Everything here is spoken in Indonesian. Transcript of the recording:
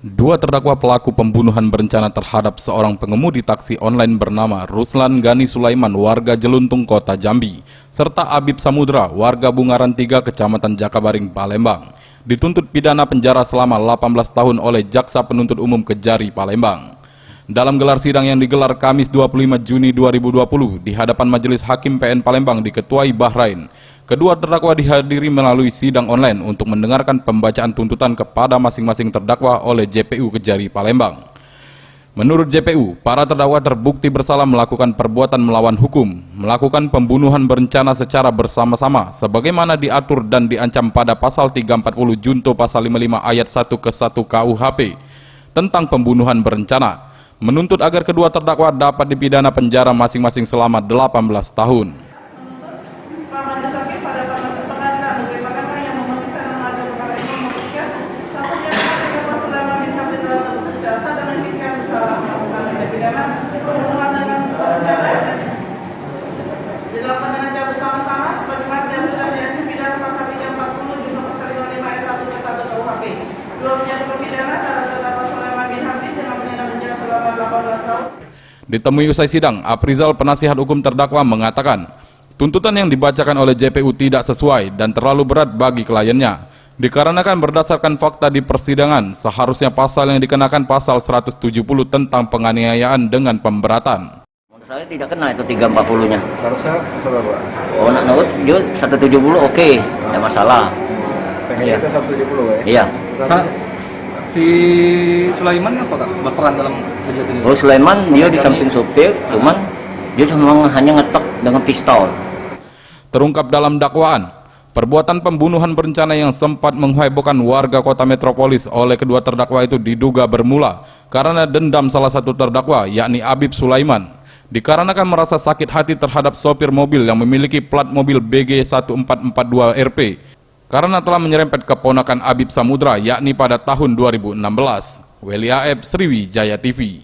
Dua terdakwa pelaku pembunuhan berencana terhadap seorang pengemudi taksi online bernama Ruslan Gani Sulaiman, warga Jeluntung, Kota Jambi, serta Abib Samudra, warga Bungaran 3, Kecamatan Jakabaring, Palembang, dituntut pidana penjara selama 18 tahun oleh Jaksa Penuntut Umum Kejari, Palembang. Dalam gelar sidang yang digelar Kamis 25 Juni 2020 di hadapan Majelis Hakim PN Palembang diketuai Bahrain, kedua terdakwa dihadiri melalui sidang online untuk mendengarkan pembacaan tuntutan kepada masing-masing terdakwa oleh JPU Kejari, Palembang. Menurut JPU, para terdakwa terbukti bersalah melakukan perbuatan melawan hukum, melakukan pembunuhan berencana secara bersama-sama, sebagaimana diatur dan diancam pada pasal 340 Junto pasal 55 ayat 1 ke 1 KUHP tentang pembunuhan berencana, menuntut agar kedua terdakwa dapat dipidana penjara masing-masing selama 18 tahun. Ditemui usai sidang, Aprizal, penasihat hukum terdakwa, mengatakan tuntutan yang dibacakan oleh JPU tidak sesuai dan terlalu berat bagi kliennya. Dikarenakan berdasarkan fakta di persidangan, seharusnya pasal yang dikenakan pasal 170 tentang penganiayaan dengan pemberatan. Saya tidak kena itu 340-nya. Harusnya berapa? Oh, nak naut dia 170 oke, tidak masalah. Pengennya ke 170 Iya. ya? Si Sulaiman apa Kak? Berperan dalam kejadian ini? Oh, Sulaiman dia di samping sopir, cuman dia cuma hanya ngetok dengan pistol. Terungkap dalam dakwaan, perbuatan pembunuhan berencana yang sempat menghebohkan warga kota metropolis oleh kedua terdakwa itu diduga bermula karena dendam salah satu terdakwa, yakni Abib Sulaiman, dikarenakan merasa sakit hati terhadap sopir mobil yang memiliki plat mobil BG 1442 RP karena telah menyerempet keponakan Abib Samudra, yakni pada tahun 2016. Weli Aeb, Sriwijaya TV.